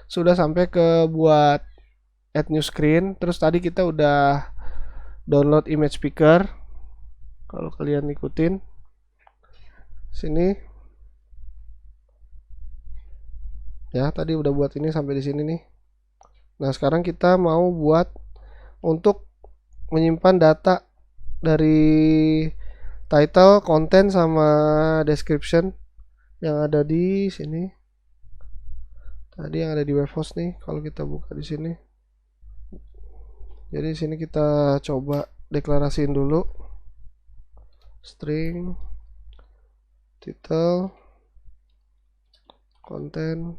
sudah sampai ke buat add new screen. Terus tadi kita udah download image picker. Kalau kalian ikutin sini ya, tadi udah buat ini sampai di sini nih. Nah, sekarang kita mau buat untuk menyimpan data dari title, konten sama description yang ada di sini. Tadi yang ada di web host nih, kalau kita buka di sini. Jadi di sini kita coba deklarasiin dulu string title, konten,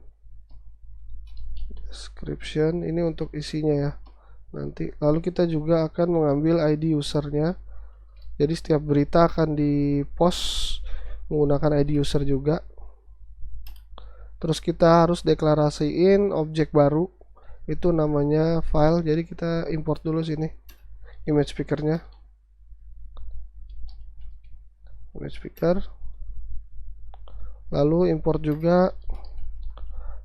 description. Ini untuk isinya ya. Nanti lalu kita juga akan mengambil ID usernya. Jadi setiap berita akan di-post menggunakan ID user juga. Terus kita harus deklarasiin objek baru, itu namanya file. Jadi kita import dulu sini image pickernya, image picker. Lalu import juga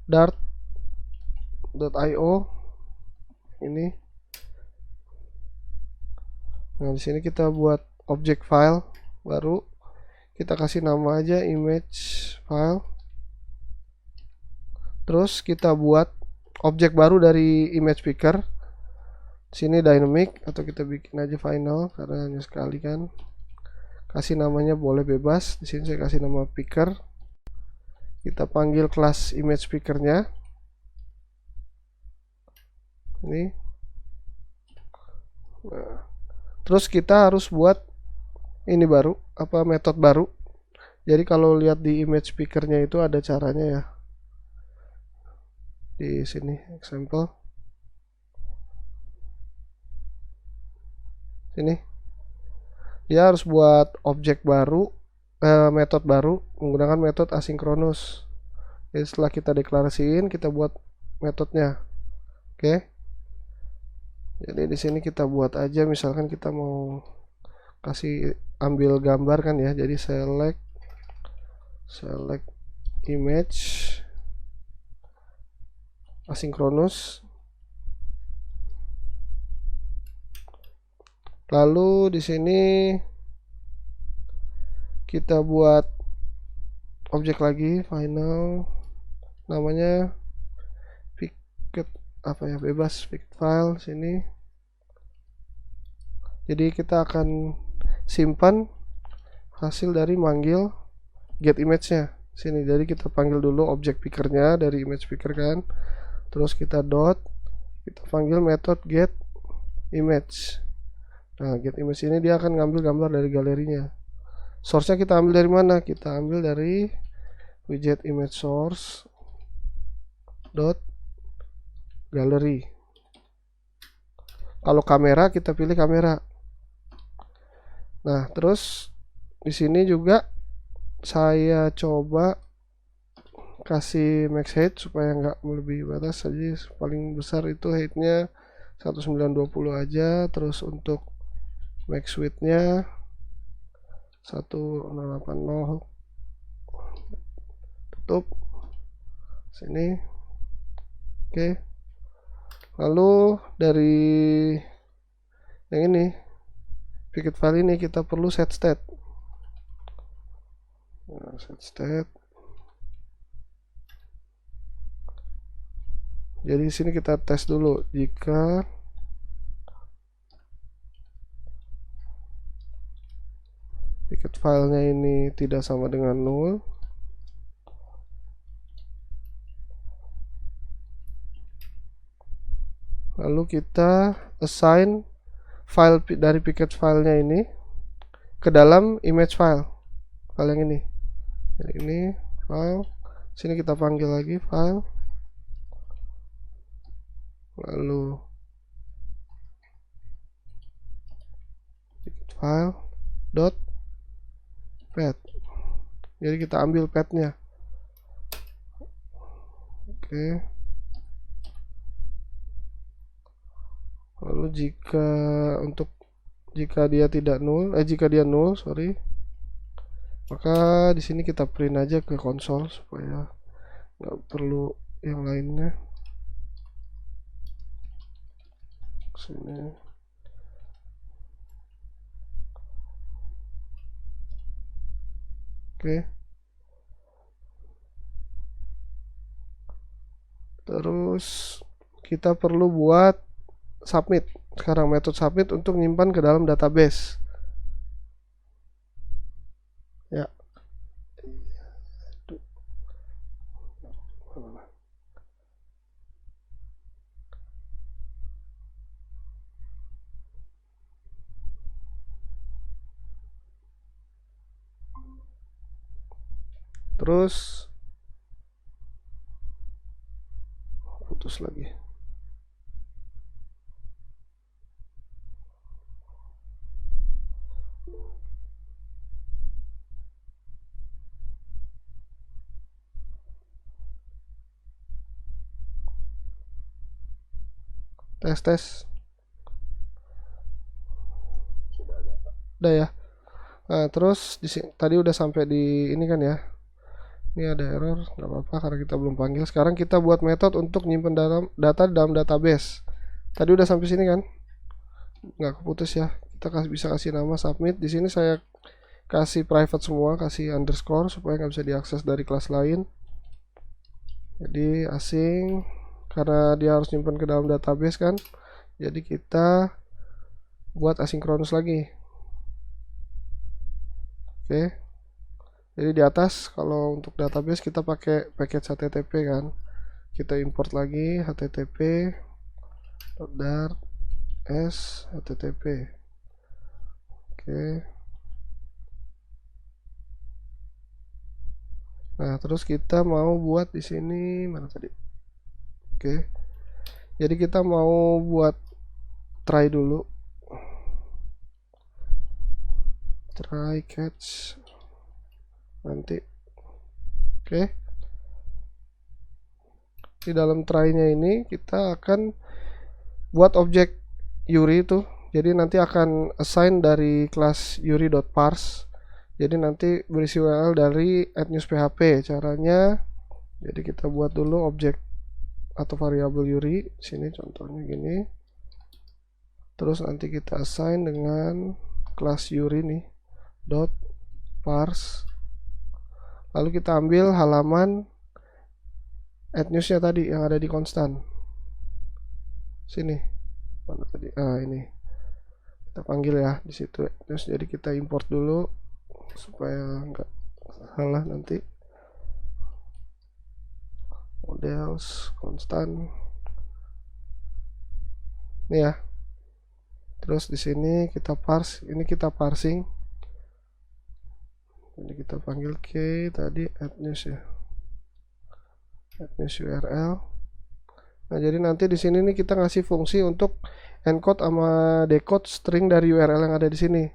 dart.io ini. Nah, di sini kita buat objek file baru. Kita kasih nama aja image file. Terus kita buat objek baru dari image picker. Sini dynamic atau kita bikin aja final karena hanya sekali kan. Kasih namanya boleh bebas. Di sini saya kasih nama picker. Kita panggil kelas image pickernya. Ini. Nah, terus kita harus buat ini baru, apa metode baru. Jadi kalau lihat di image pickernya itu ada caranya ya. Di sini example. Sini. Dia harus buat objek baru, metode baru menggunakan metode asinkronus. Jadi setelah kita deklarasiin, kita buat metodenya. Oke. Jadi di sini kita buat aja, misalkan kita mau kasih ambil gambar kan ya. Jadi select image asinkronus. Lalu di sini kita buat objek lagi final, namanya picket apa ya, bebas picket file sini. Jadi kita akan simpan hasil dari manggil get image-nya sini. Jadi kita panggil dulu objek pickernya dari image picker kan. Terus kita kita panggil metode get image. Nah, get image ini dia akan ngambil gambar dari galerinya. Source-nya kita ambil dari mana? Kita ambil dari widget image source dot gallery. Kalau kamera kita pilih kamera. Nah, terus di sini juga saya coba kasih max height supaya nggak melebihi batas saja. Paling besar itu height-nya 1920 aja. Terus untuk max width-nya 1080. Tutup sini. Oke. Lalu dari yang ini picket file ini kita perlu set state. Nah, set state. Jadi di sini kita tes dulu jika picket filenya ini tidak sama dengan 0. Lalu kita assign file dari picket filenya ini ke dalam image file yang ini. Jadi ini file, sini kita panggil lagi file, lalu picket file dot path. Jadi kita ambil pathnya. Oke. Lalu jika dia tidak nol, jika dia nol, sorry, maka di sini kita print aja ke konsol supaya nggak perlu yang lainnya. Sini. Oke. Terus kita perlu buat submit. Sekarang metode submit untuk nyimpan ke dalam database. Ya. Terus putus lagi. Tes. Udah ya. Nah, terus tadi udah sampai di ini kan ya. Ini ada error, nggak apa-apa karena kita belum panggil. Sekarang kita buat metode untuk nyimpen data dalam database. Tadi udah sampai sini kan? Nggak keputus ya. Kita bisa kasih nama submit. Di sini saya kasih private semua, kasih underscore supaya nggak bisa diakses dari kelas lain. Jadi asing karena dia harus nyimpen ke dalam database kan. Jadi kita buat asinkronus lagi. Oke. Jadi di atas kalau untuk database kita pakai package HTTP kan. Kita import lagi http .dar s http. Oke. Nah, terus kita mau buat di sini mana tadi? Oke. Jadi kita mau buat try dulu. Try catch nanti. Oke. Di dalam try-nya ini kita akan buat objek Yuri itu. Jadi nanti akan assign dari kelas yuri.parse. Jadi nanti berisi URL dari @news.php. Caranya jadi kita buat dulu objek atau variabel Yuri. Sini contohnya gini. Terus nanti kita assign dengan kelas Yuri nih .parse. Lalu kita ambil halaman @news-nya tadi yang ada di konstan. Sini. Mana tadi? Ini. Kita panggil ya di situ @news. Jadi kita import dulu supaya nggak salah nanti. Models konstan. Ini ya. Terus di sini kita parse. Ini kita parsing. Jadi kita panggil key tadi @news ya. @news URL. Nah, jadi nanti di sini nih kita ngasih fungsi untuk encode sama decode string dari URL yang ada di sini.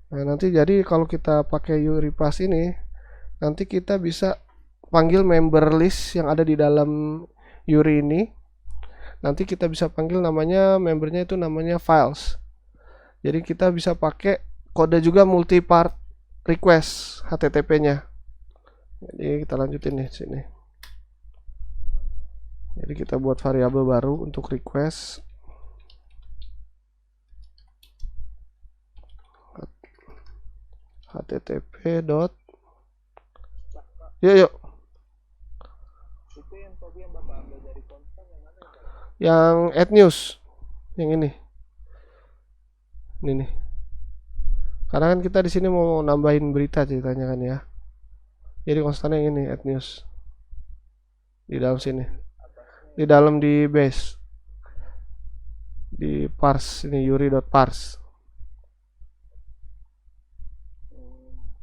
Nah, nanti jadi kalau kita pakai URIPass ini, nanti kita bisa panggil member list yang ada di dalam Yuri ini. Nanti kita bisa panggil namanya membernya itu namanya files. Jadi kita bisa pakai kode juga multi-part request HTTP-nya. Jadi kita lanjutin nih sini. Jadi kita buat variabel baru untuk request. HTTP dot. Yuk. Itu yang tadi yang Bapak ambil dari konstan yang mana ya, Pak? Yang @news. Yang ini. Ini nih. Karena kan kita di sini mau nambahin berita ceritanya kan ya. Jadi konstannya yang ini @news. Di dalam sini. Di dalam di base. Di parse ini yuri.parse.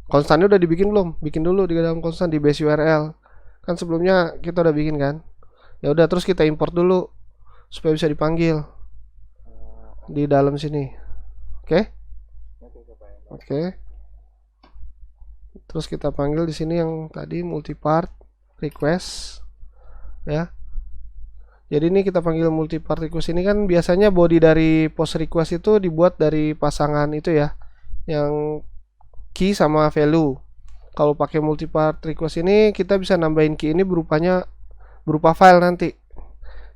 Konstannya udah dibikin belum? Bikin dulu di dalam konstan di base URL. Kan sebelumnya kita udah bikin kan? Ya udah terus kita import dulu supaya bisa dipanggil di dalam sini. Oke? Oke. Terus kita panggil di sini yang tadi multipart request ya. Jadi ini kita panggil multipart request ini kan biasanya body dari post request itu dibuat dari pasangan itu ya. Yang key sama value. Kalau pakai multipart request ini kita bisa nambahin key ini berupa file nanti.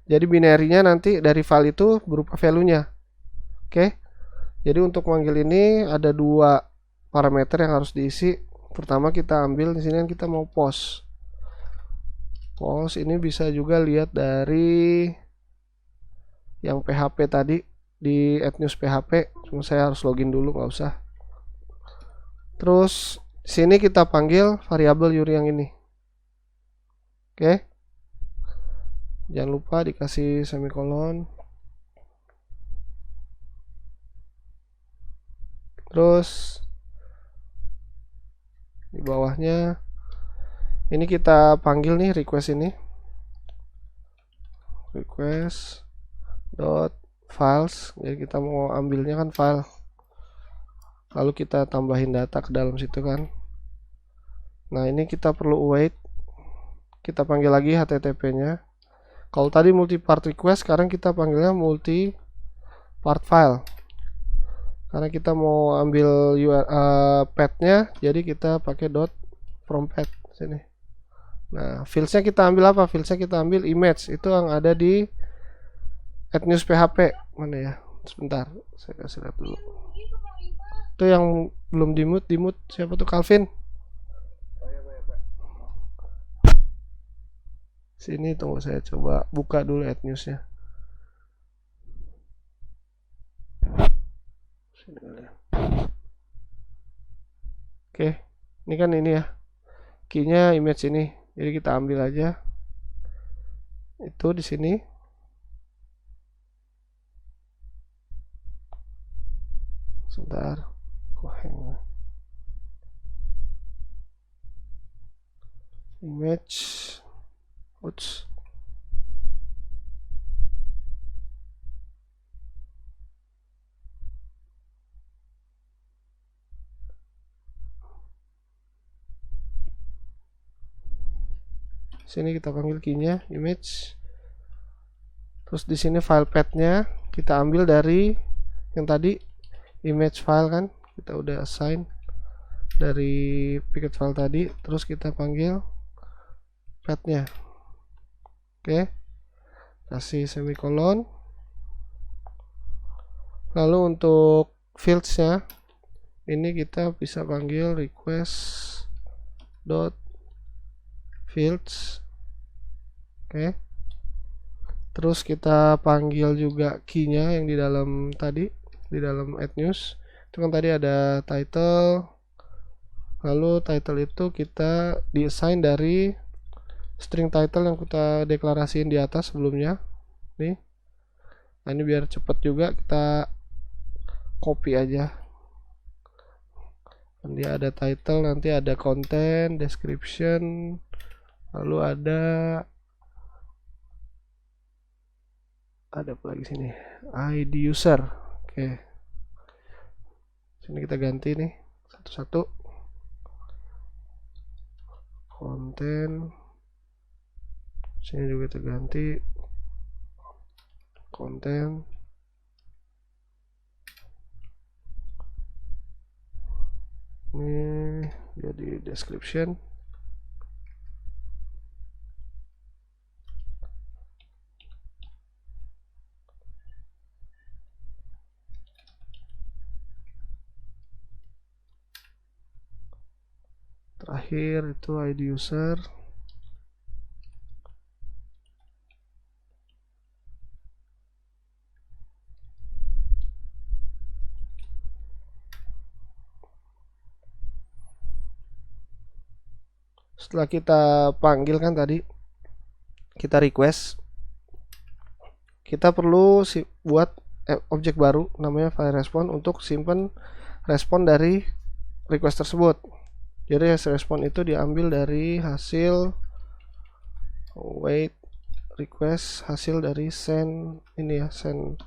Jadi binary-nya nanti dari file itu berupa value-nya. Oke. Jadi untuk manggil ini ada dua parameter yang harus diisi. Pertama kita ambil di sini kan kita mau post. Post ini bisa juga lihat dari yang PHP tadi di @news PHP. Cuma saya harus login dulu, nggak usah. Terus sini kita panggil variabel Yuri yang ini. Oke. Jangan lupa dikasih semikolon. Terus di bawahnya ini kita panggil nih request ini. Request dot files. Jadi kita mau ambilnya kan file. Lalu kita tambahin data ke dalam situ kan. Nah, ini kita perlu await. Kita panggil lagi HTTP-nya. Kalau tadi multi part request, sekarang kita panggilnya multi part file. Karena kita mau ambil path-nya, jadi kita pakai dot from path sini. Nah, fields-nya kita ambil apa? Fields-nya kita ambil image. Itu yang ada di @news PHP. Mana ya? Sebentar, saya kasih lihat dulu. Itu yang belum di mute siapa tuh? Calvin. Sini tunggu, saya coba buka dulu @news-nya. Oke, ini kan ini ya, key-nya image ini, jadi kita ambil aja itu di sini. Sebentar, image, oops. Sini kita panggil key-nya image. Terus di sini file path-nya kita ambil dari yang tadi image file kan, kita udah assign dari picket file tadi. Terus kita panggil path-nya. Oke, kasih semikolon. Lalu untuk fields-nya ini kita bisa panggil request dot fields. Oke. Terus kita panggil juga key-nya yang di dalam tadi, di dalam @news. Itu kan tadi ada title. Lalu title itu kita di-assign dari string title yang kita deklarasiin di atas sebelumnya. Nih. Nah, ini biar cepet juga kita copy aja. Dia ada title, nanti ada content, description, lalu ada apa lagi sini, ID user. Oke, sini kita ganti nih satu-satu. Konten, sini juga kita ganti konten. Ini jadi description. Terakhir itu ID user. Setelah kita panggil kan tadi, kita request, kita perlu buat objek baru namanya file response untuk simpan respon dari request tersebut. Jadi respon itu diambil dari hasil wait request, hasil dari send ini ya, send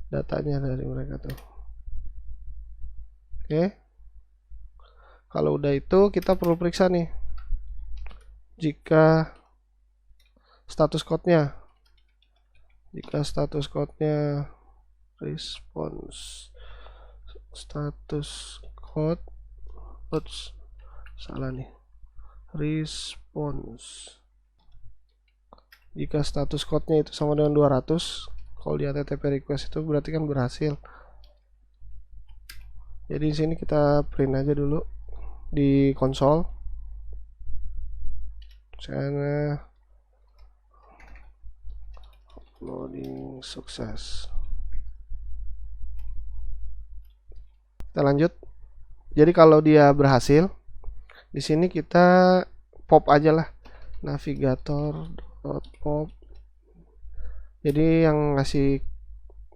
datanya dari mereka tuh. Oke. Kalau udah itu kita perlu periksa nih, jika status code-nya, response status code, oops, salah nih, response Jika status code-nya itu sama dengan 200, kalau di HTTP request itu berarti kan berhasil. Jadi di sini kita print aja dulu di konsol. Sana loading sukses. Kita lanjut. Jadi kalau dia berhasil, di sini kita pop aja lah navigator.pop. Jadi yang ngasih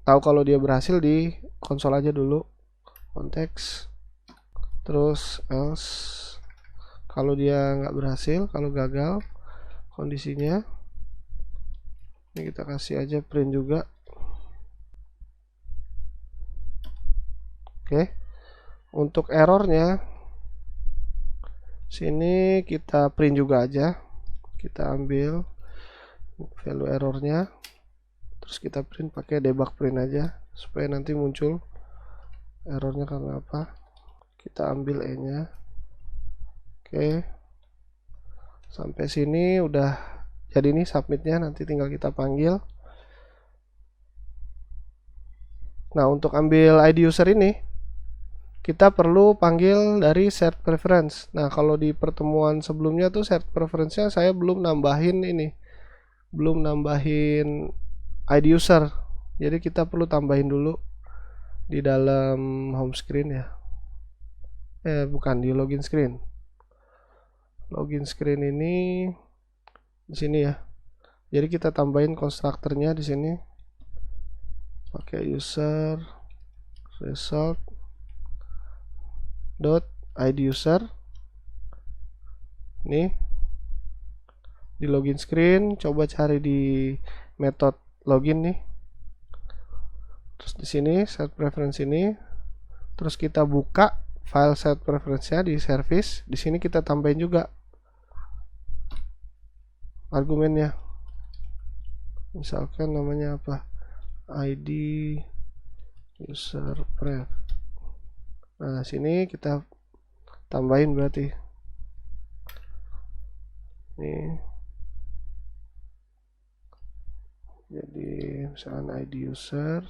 tahu kalau dia berhasil di konsol aja dulu. Konteks. Terus else. Kalau dia nggak berhasil, kalau gagal kondisinya, ini kita kasih aja print juga. Oke. Untuk errornya, sini kita print juga aja. Kita ambil value errornya, terus kita print pakai debug print aja supaya nanti muncul errornya karena apa. Kita ambil E nya. Oke, sampai sini udah jadi nih submitnya, nanti tinggal kita panggil. Nah, untuk ambil ID user ini kita perlu panggil dari set preference. Nah, kalau di pertemuan sebelumnya tuh set preference-nya saya belum nambahin ini, belum nambahin ID user. Jadi kita perlu tambahin dulu di dalam home screen ya. Bukan di login screen. Login screen ini di sini ya. Jadi kita tambahin konstruktornya di sini. Pakai user result dot id user. Nih di login screen, coba cari di method login nih. Terus di sini set preference ini, terus kita buka file set preference-nya di service. Di sini kita tambahin juga argumennya. Misalkan namanya apa? ID user pref. Nah, sini kita tambahin berarti. Nih. Jadi misalkan ID user.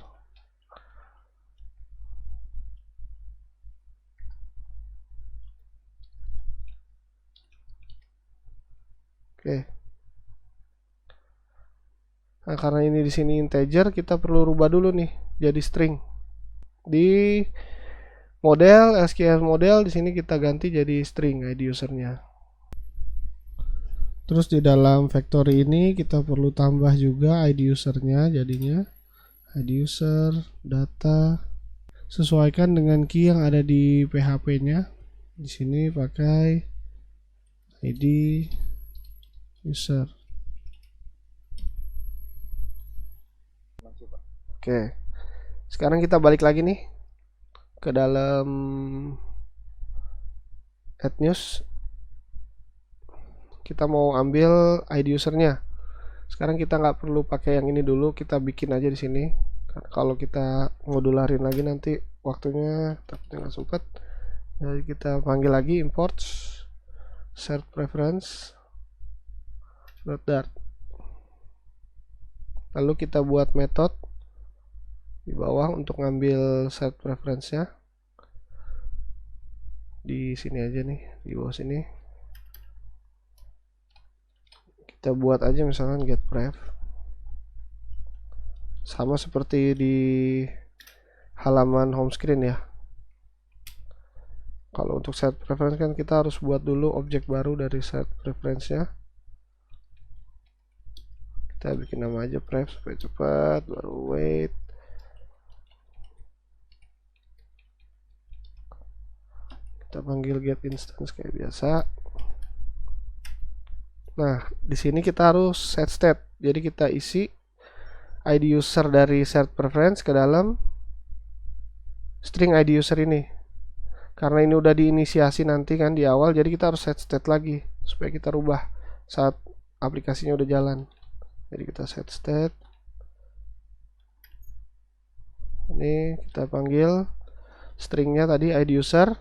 Oke. Nah, karena ini di sini integer, kita perlu rubah dulu nih jadi string. Di model SQL model di sini kita ganti jadi string ID usernya. Terus di dalam factory ini kita perlu tambah juga ID usernya, jadinya ID user data sesuaikan dengan key yang ada di PHP-nya. Di sini pakai ID user. Oke. Sekarang kita balik lagi nih ke dalam add news. Kita mau ambil ID usernya. Sekarang kita nggak perlu pakai yang ini dulu, kita bikin aja di sini. Kalau kita modularin lagi nanti waktunya takutnya nggak sempat. Jadi kita panggil lagi import set preference .dart. Lalu kita buat method di bawah untuk ngambil set preference-nya. Di sini aja nih, di bawah sini. Kita buat aja misalkan get pref. Sama seperti di halaman home screen ya. Kalau untuk set preference kan kita harus buat dulu objek baru dari set preference-nya. Kita bikin nama aja pref supaya cepat, baru wait. Kita panggil get instance kayak biasa. Nah, di sini kita harus set state. Jadi kita isi ID user dari set preference ke dalam string ID user ini. Karena ini udah diinisiasi nanti kan di awal, jadi kita harus set state lagi supaya kita rubah saat aplikasinya udah jalan. Jadi kita set state. Ini kita panggil stringnya tadi ID user.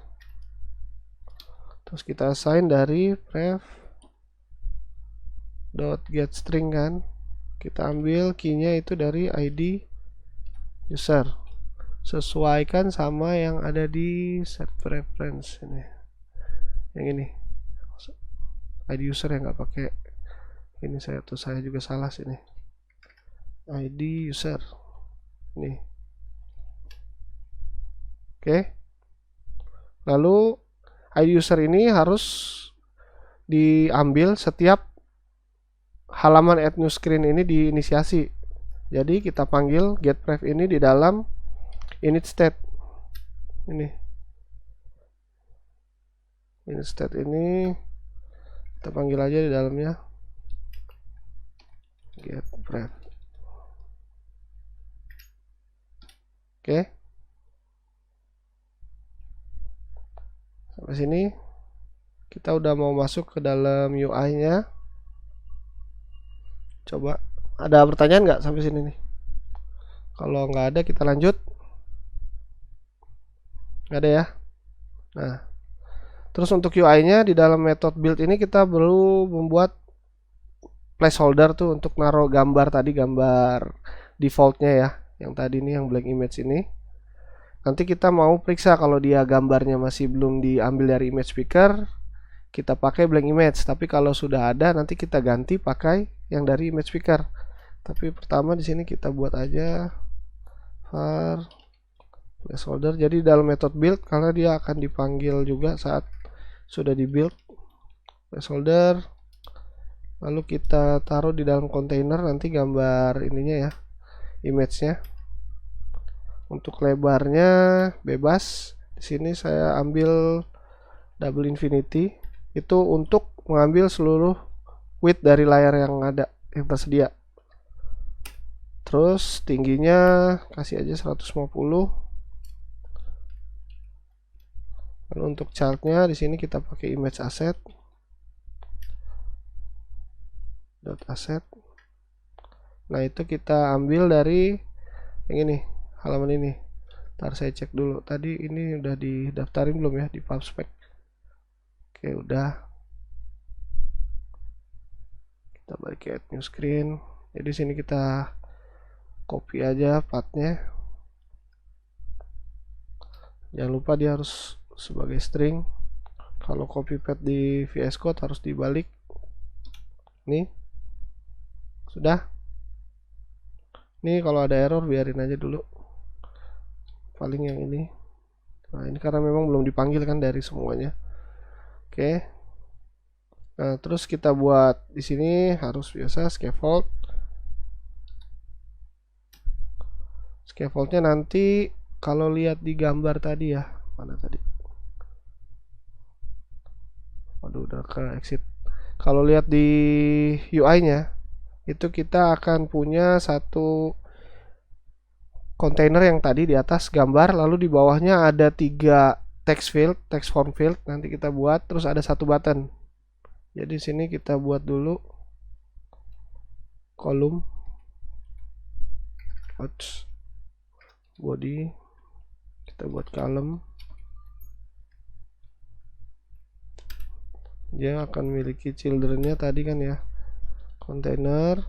Terus kita assign dari pref dot get string kan. kita ambil key-nya itu dari ID user, sesuaikan sama yang ada di set preference ini, yang ini ID user yang nggak pakai ini, saya juga salah sini, ID user ini. Oke, lalu ID user ini harus diambil setiap halaman add new screen ini diinisiasi. Jadi kita panggil getPref ini di dalam init state ini. Init state ini kita panggil aja di dalamnya getPref. Oke, sampai sini kita udah mau masuk ke dalam UI-nya. Coba ada pertanyaan nggak sampai sini nih? Kalau nggak ada kita lanjut. Nggak ada ya. Nah, terus untuk UI-nya di dalam method build ini kita perlu membuat placeholder tuh untuk naruh gambar tadi, gambar defaultnya ya, yang tadi nih yang blank image ini. Nanti kita mau periksa kalau dia gambarnya masih belum diambil dari image picker, kita pakai blank image. Tapi kalau sudah ada nanti kita ganti pakai yang dari image picker. Tapi pertama di sini kita buat aja var placeholder. Jadi dalam method build karena dia akan dipanggil juga saat sudah di build placeholder. Lalu kita taruh di dalam kontainer nanti gambar ininya ya, image-nya. Untuk lebarnya bebas. Di sini saya ambil double infinity. Itu untuk mengambil seluruh width dari layar yang ada, yang tersedia. Terus tingginya kasih aja 150. Lalu untuk chartnya di sini kita pakai image asset. .asset. Nah, itu kita ambil dari yang ini, halaman ini. Ntar saya cek dulu. Tadi ini udah didaftarin belum ya di PubSpec? Oke, udah. Kita balik ke add new screen. Jadi sini kita copy aja pathnya. Jangan lupa dia harus sebagai string. Kalau copy path di VS Code harus dibalik. Nih. Sudah. Nih kalau ada error biarin aja dulu. Paling yang ini. Nah, ini karena memang belum dipanggil kan dari semuanya. Oke. Nah, terus kita buat di sini harus biasa scaffold. Scaffoldnya nanti kalau lihat di gambar tadi ya, mana tadi? Waduh, udah ke exit. Kalau lihat di UI-nya, itu kita akan punya satu kontainer yang tadi di atas gambar, lalu di bawahnya ada 3 text field, text form field. Nanti kita buat, terus ada satu button. Jadi sini kita buat dulu kolom body, kita buat column. Dia akan memiliki childrennya tadi kan ya, container.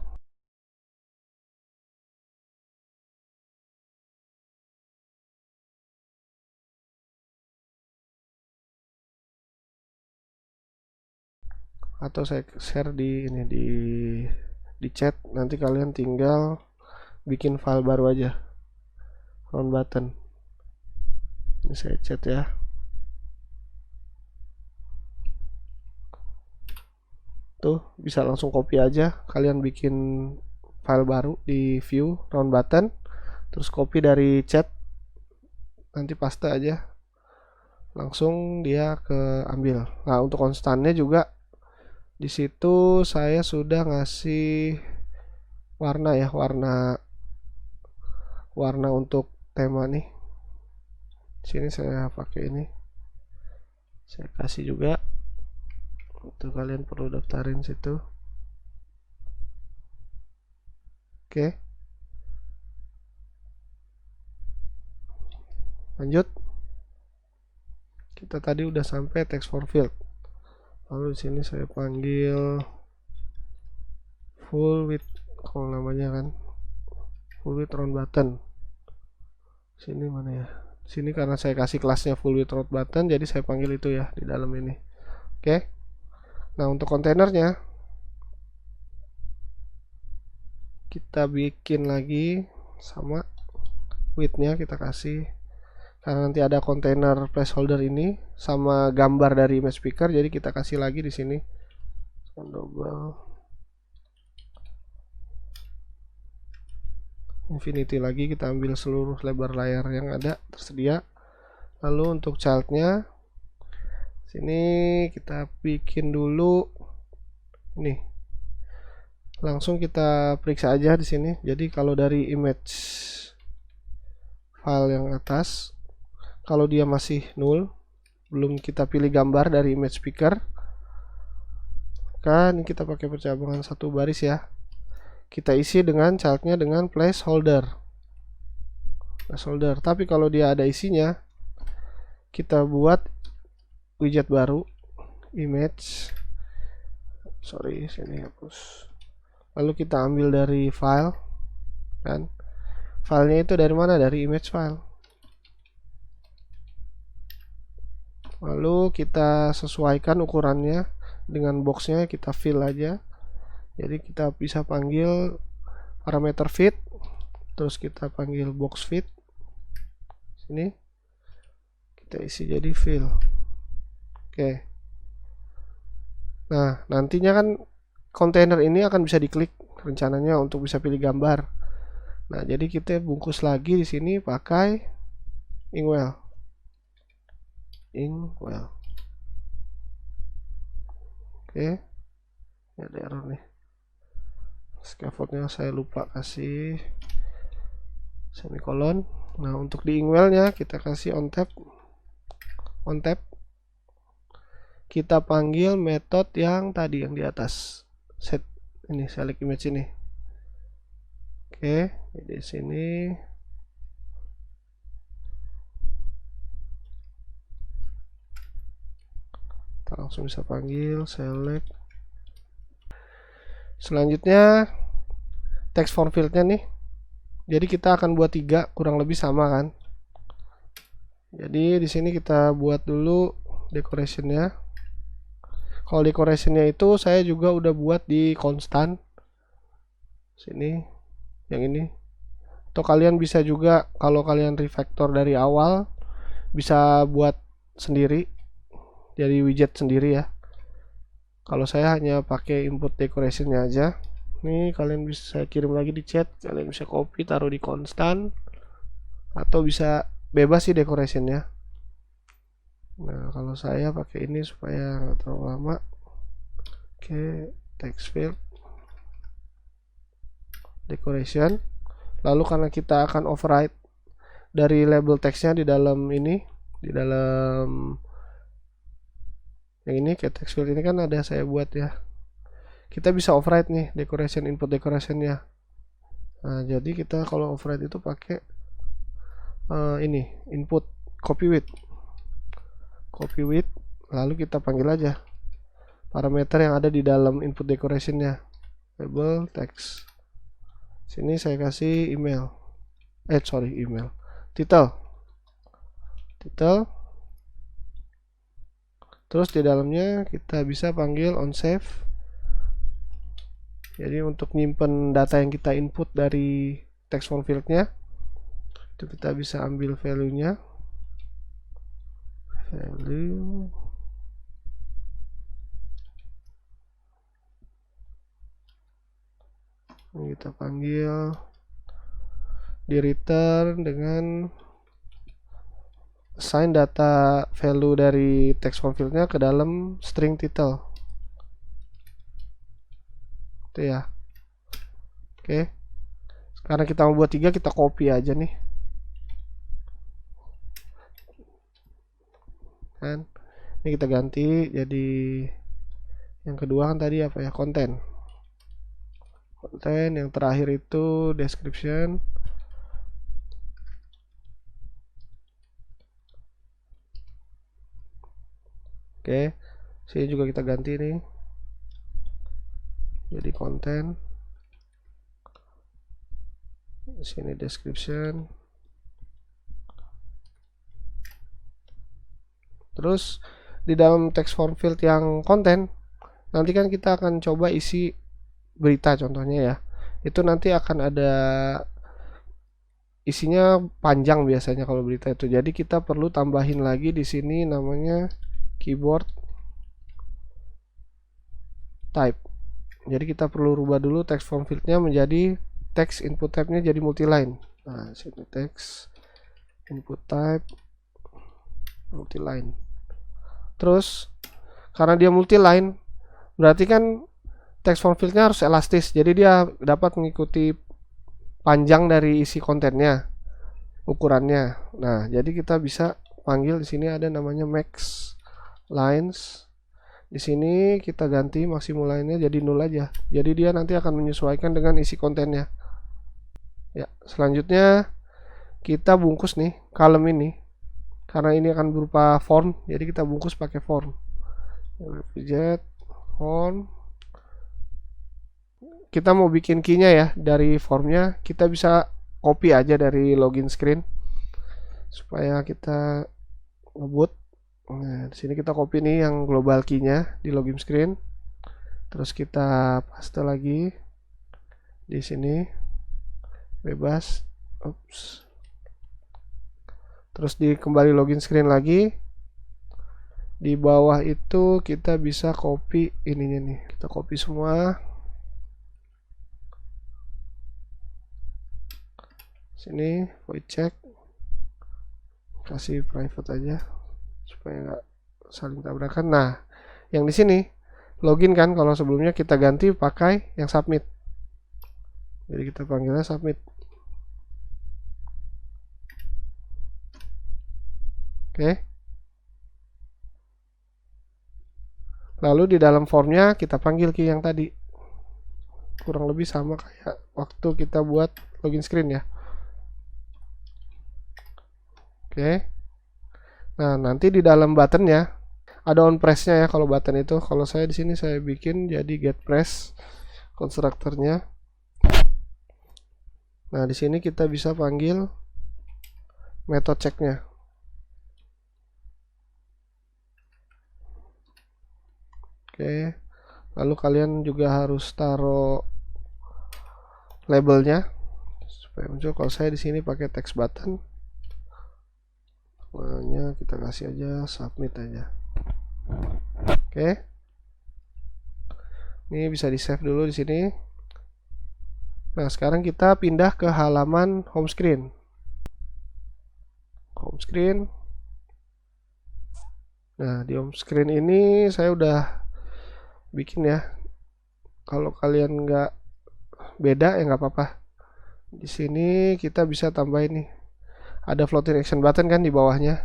Atau saya share di ini di chat, nanti kalian tinggal bikin file baru aja, round button. Ini saya chat ya. Tuh bisa langsung copy aja, kalian bikin file baru di view round button, terus copy dari chat, nanti paste aja, langsung dia ke ambil. Nah, untuk konstannya juga di situ saya sudah ngasih warna ya, warna untuk tema nih. Sini saya pakai ini, saya kasih juga. Itu kalian perlu daftarin situ. Oke, lanjut. Kita tadi udah sampai text form field. Lalu di sini saya panggil full width kalau namanya kan, full width round button. Sini mana ya? Sini karena saya kasih kelasnya full width round button, jadi saya panggil itu ya di dalam ini. Oke. Nah, untuk kontainernya kita bikin lagi sama width-nya kita kasih, karena nanti ada kontainer placeholder ini sama gambar dari image picker, jadi kita kasih lagi di sini double infinity lagi, kita ambil seluruh lebar layar yang ada tersedia. Lalu untuk childnya sini kita bikin dulu ini, langsung kita periksa aja di sini. Jadi kalau dari image file yang atas, kalau dia masih null, belum kita pilih gambar dari image picker, kan kita pakai percabangan satu baris ya, kita isi dengan childnya dengan placeholder. Tapi kalau dia ada isinya, kita buat widget baru, image, sini hapus. Lalu kita ambil dari file, kan? Filenya itu dari mana? Dari image file. Lalu kita sesuaikan ukurannya dengan boxnya, kita fill aja. Jadi kita bisa panggil parameter fit, terus kita panggil box fit. Sini kita isi jadi fill. Oke. Nah, nantinya kan kontainer ini akan bisa diklik rencananya untuk bisa pilih gambar. Nah, jadi kita bungkus lagi di sini pakai inkwell. Oke. Ini ada error nih. Scaffoldnya saya lupa kasih semikolon. Nah, untuk di inkwellnya kita kasih on tap. Kita panggil metode yang tadi yang di atas, set ini, select image ini. Oke, di sini kita langsung bisa panggil select. Selanjutnya text form fieldnya nih, jadi kita akan buat 3 kurang lebih sama kan. Jadi di sini kita buat dulu decorationnya. Kalau decorationnya itu saya juga udah buat di constant sini, yang ini. Atau kalian bisa juga kalau kalian refactor dari awal bisa buat sendiri jadi widget sendiri ya. Kalau saya hanya pakai input decorationnya aja. Nih kalian bisa, saya kirim lagi di chat, kalian bisa copy taruh di constant atau bisa bebas sih decorationnya. Nah, kalau saya pakai ini supaya nggak terlalu lama. Oke, text field decoration. Lalu karena kita akan override dari label teksnya di dalam ini, di dalam yang ini, kayak text field ini kan ada saya buat ya. Kita bisa override nih decoration, input decorationnya. Nah, jadi kita kalau override itu pakai ini input copy width, lalu kita panggil aja parameter yang ada di dalam input decorationnya, label text. Sini saya kasih email, title, terus di dalamnya kita bisa panggil on save. Jadi untuk nyimpen data yang kita input dari text form fieldnya, itu kita bisa ambil value-nya, kita panggil di return dengan assign data value dari text form fieldnya ke dalam string title. Itu ya. Oke. Karena kita mau buat 3, kita copy aja nih. Kan? Ini kita ganti jadi yang kedua kan tadi apa ya? Konten. Yang terakhir itu description. Oke. Sini juga kita ganti nih. Jadi konten. sini description. Terus di dalam text form field yang konten, nanti kan kita akan coba isi berita contohnya ya. Itu nanti akan ada isinya panjang biasanya kalau berita itu. Jadi kita perlu tambahin lagi di sini namanya keyboard type. Jadi kita perlu rubah dulu text form fieldnya menjadi text input type-nya jadi multiline. Nah, sini text input type multiline. Terus karena dia multiline, berarti kan text form fieldnya harus elastis. Jadi dia dapat mengikuti panjang dari isi kontennya, ukurannya. Nah, jadi kita bisa panggil di sini ada namanya max lines. Di sini kita ganti maksimum line-nya jadi 0 aja. Jadi dia nanti akan menyesuaikan dengan isi kontennya. Ya, selanjutnya kita bungkus nih column ini. Karena ini akan berupa form, jadi kita bungkus pakai form. Widget form. Kita mau bikin key-nya ya dari formnya, kita bisa copy aja dari login screen supaya kita ngebut. Nah, di sini kita copy nih yang global key-nya di login screen. Terus kita paste lagi di sini. Bebas. Oops. Terus kembali login screen lagi. Di bawah itu kita bisa copy ininya nih. Kita copy semua. Sini void check. Kasih private aja supaya nggak saling tabrakan. Nah, yang di sini login kan, kalau sebelumnya kita ganti pakai yang submit. Jadi kita panggilnya submit. Oke. Lalu di dalam formnya kita panggil key yang tadi. Kurang lebih sama kayak waktu kita buat login screen ya. Oke. Nah, nanti di dalam buttonnya ada on press-nya ya kalau button itu. Kalau saya di sini saya bikin jadi get press konstruktornya. Nah, di sini kita bisa panggil method check-nya. Oke, lalu kalian juga harus taruh labelnya supaya muncul. Kalau saya di sini pakai text button, namanya kita kasih aja submit aja. Oke, ini bisa di save dulu di sini. Nah, sekarang kita pindah ke halaman home screen. Home screen. Nah, di home screen ini saya udah bikin ya. Kalau kalian nggak beda ya nggak apa-apa. Di sini kita bisa tambahin nih. Ada floating action button kan di bawahnya.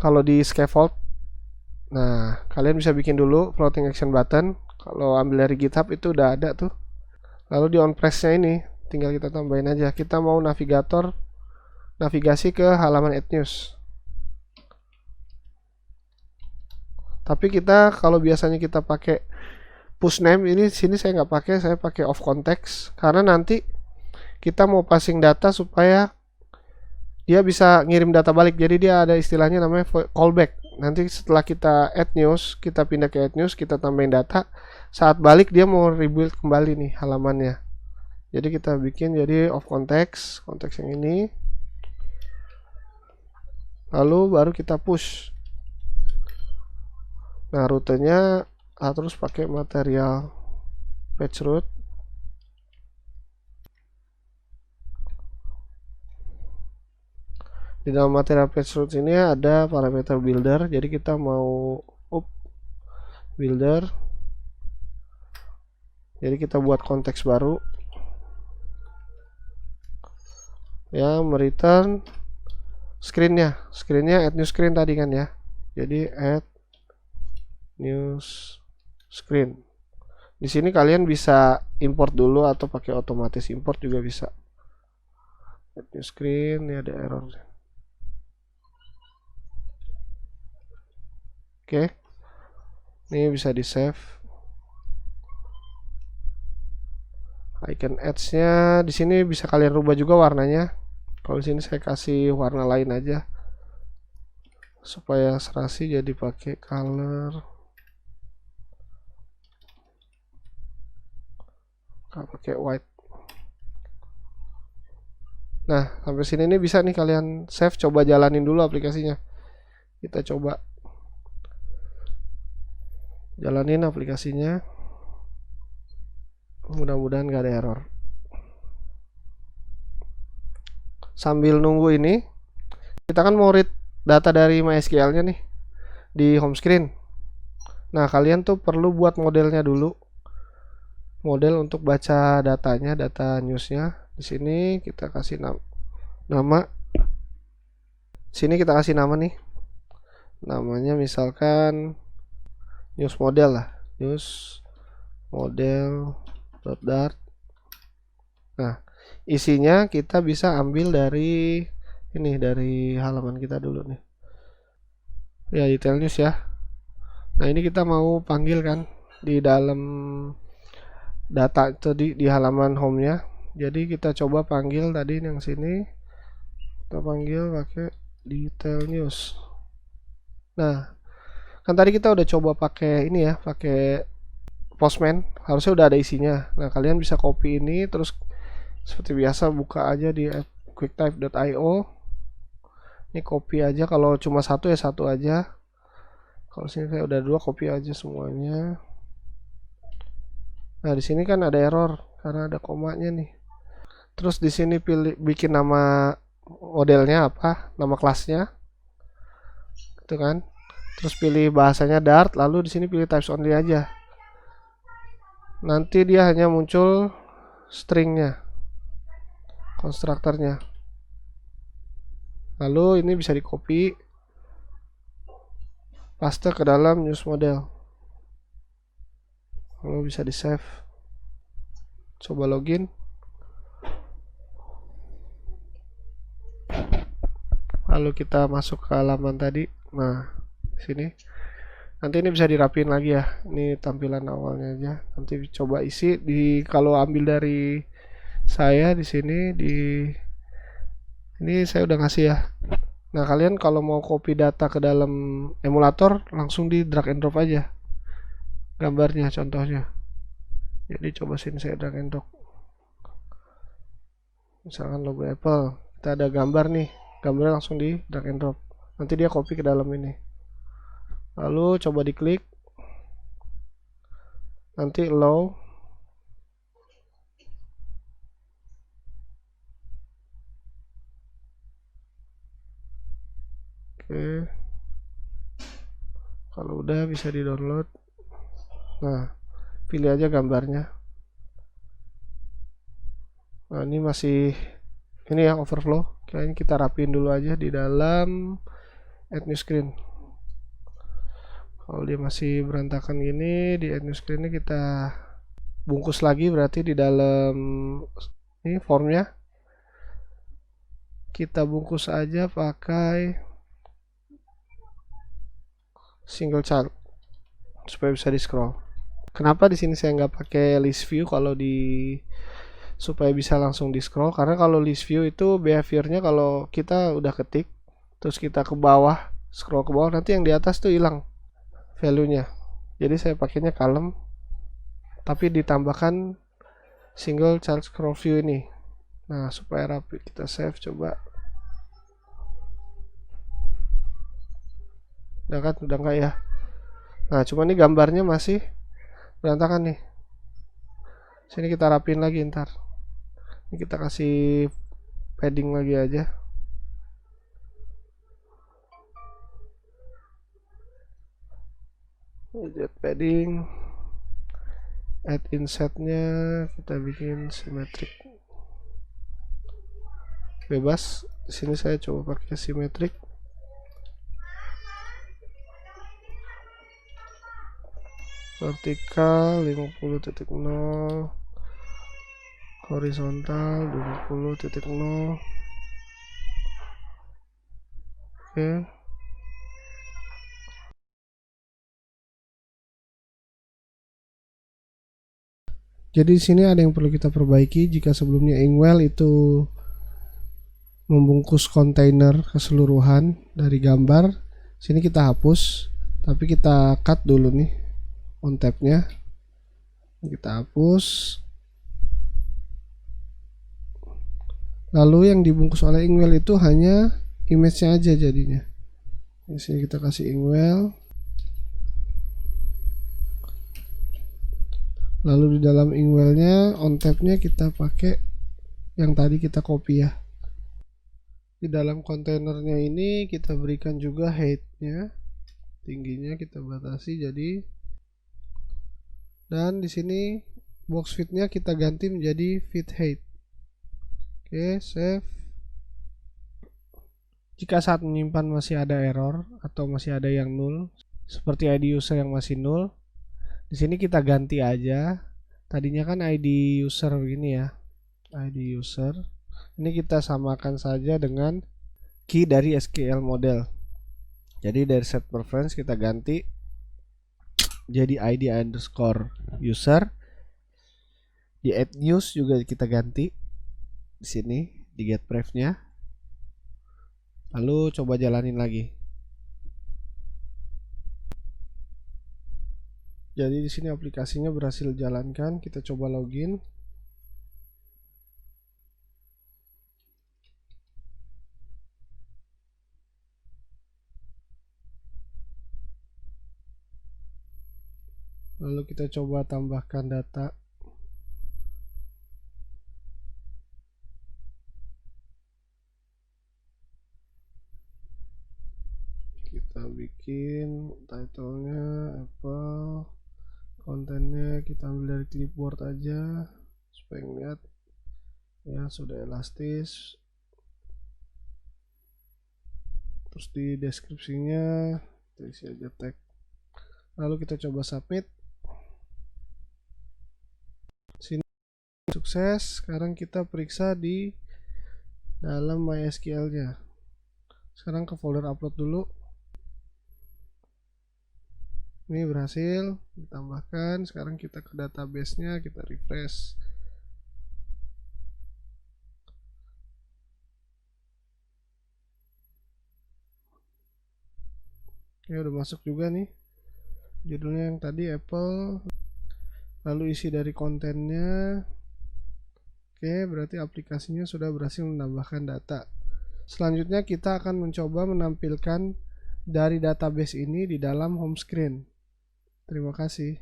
Kalau di scaffold, nah kalian bisa bikin dulu floating action button. Kalau ambil dari GitHub itu udah ada tuh. Lalu di on press-nya ini tinggal kita tambahin aja. Kita mau navigator navigasi ke halaman add news. Tapi kita kalau biasanya kita pakai push name, ini sini saya nggak pakai, saya pakai off context karena nanti kita mau passing data supaya dia bisa ngirim data balik. Jadi dia ada istilahnya namanya callback. Nanti setelah kita add news, kita pindah ke add news, kita tambahin data, saat balik dia mau rebuild kembali nih halamannya. Jadi kita bikin jadi off context, konteks yang ini. Lalu baru kita push. Nah, rutenya terus pakai material page route. Di dalam material page route ini ada parameter builder. Jadi kita mau builder. Jadi kita buat konteks baru. Ya, mereturn screen-nya. Screen-nya add new screen tadi kan ya. Jadi add news screen. Di sini kalian bisa import dulu atau pakai otomatis import juga bisa. Add new screen, ini ada error. Oke. Ini bisa di save. Icon edge-nya di sini bisa kalian rubah juga warnanya. Kalau di sini saya kasih warna lain aja supaya serasi, jadi pakai color pakai white. Nah, sampai sini nih bisa nih kalian save, coba jalanin dulu aplikasinya. Kita coba jalanin aplikasinya. Mudah-mudahan gak ada error. Sambil nunggu ini, kita kan mau read data dari MySQL-nya nih di home screen. Nah, kalian tuh perlu buat modelnya dulu. Model untuk baca datanya, data newsnya. Di sini kita kasih nama. Sini kita kasih nama nih. Namanya misalkan news model lah. News model .dart. Nah, isinya kita bisa ambil dari ini, dari halaman kita dulu nih. Ya, detail news ya. Nah, ini kita mau panggil kan di dalam data tadi di halaman home-nya. Jadi kita coba panggil tadi yang sini. Kita panggil pakai detail news. Nah, kan tadi kita udah coba pakai ini ya, pakai Postman, harusnya udah ada isinya. Nah, kalian bisa copy ini terus seperti biasa buka aja di quicktype.io. Ini copy aja, kalau cuma satu ya satu aja. Kalau sini saya udah dua, copy aja semuanya. Nah, di sini kan ada error karena ada komanya nih. Terus di sini pilih bikin nama modelnya apa, nama kelasnya. Gitu kan. Terus pilih bahasanya Dart, lalu di sini pilih types only aja. Nanti dia hanya muncul stringnya, konstruktornya. Lalu ini bisa di copy, paste ke dalam news model, lalu bisa di save. Coba login. Lalu kita masuk ke halaman tadi. Nah, sini. Nanti ini bisa dirapin lagi ya. Ini tampilan awalnya aja. Nanti coba isi di, kalau ambil dari saya di sini di ini saya udah ngasih ya. Nah, kalian kalau mau copy data ke dalam emulator langsung di drag and drop aja. Gambarnya contohnya. Jadi coba sini saya drag and drop. Misalkan logo Apple. Kita ada gambar nih. Gambarnya langsung di drag and drop. Nanti dia copy ke dalam ini. Lalu coba diklik. Nanti allow. Oke. Kalau udah bisa di download. Nah, pilih aja gambarnya. Nah, ini masih ini ya overflow. Kayaknya kita rapiin dulu aja di dalam add new screen. Kalau dia masih berantakan gini, di add new screen ini kita bungkus lagi, berarti di dalam ini formnya kita bungkus aja pakai single child supaya bisa di scroll. Kenapa di sini saya nggak pakai list view kalau di supaya bisa langsung di scroll? Karena kalau list view itu behaviornya kalau kita udah ketik terus kita ke bawah, scroll ke bawah, nanti yang di atas tuh hilang value-nya. Jadi saya pakainya column tapi ditambahkan single child scroll view ini. Nah, supaya rapi, kita save coba. Udah kan? Udah enggak ya? Nah, cuma ini gambarnya masih berantakan nih. Sini kita rapiin lagi ntar. Ini kita kasih padding lagi aja. Edit padding. Add inset-nya kita bikin symmetric. Bebas. Di sini saya coba pakai symmetric. Vertikal 50.0, horizontal 20.0. Oke. Jadi di sini ada yang perlu kita perbaiki. Jika sebelumnya Inkwell itu membungkus kontainer keseluruhan dari gambar, sini kita hapus, tapi kita cut dulu nih on tab-nya. Kita hapus. Lalu yang dibungkus oleh Inkwell itu hanya image-nya aja jadinya. Di sini kita kasih Inkwell. Lalu di dalam Inkwell-nya on tab-nya kita pakai yang tadi kita copy ya. Di dalam kontainernya ini kita berikan juga height-nya, tingginya kita batasi jadi, dan di sini box fit-nya kita ganti menjadi fit height. Oke, save. Jika saat menyimpan masih ada error atau masih ada yang null, seperti ID user yang masih null, di sini kita ganti aja. Tadinya kan ID user begini ya, ID user. Ini kita samakan saja dengan key dari SQL model. Jadi dari set preference kita ganti jadi ID underscore user. Di add news juga kita ganti di sini di get pref-nya. Lalu coba jalanin lagi. Jadi di sini aplikasinya berhasil jalankan. Kita coba login. Lalu kita coba tambahkan data. Kita bikin title-nya Apple, kontennya kita ambil dari clipboard aja supaya ngeliat ya sudah elastis. Terus di deskripsinya kita isi aja tag. Lalu kita coba submit. Sini sukses. Sekarang kita periksa di dalam MySQL-nya. Sekarang ke folder upload dulu. Ini berhasil ditambahkan. Sekarang kita ke database-nya, kita refresh. Oke, udah masuk juga nih. Judulnya yang tadi Apple. Lalu isi dari kontennya. Oke, berarti aplikasinya sudah berhasil menambahkan data. Selanjutnya kita akan mencoba menampilkan dari database ini di dalam home screen. Terima kasih.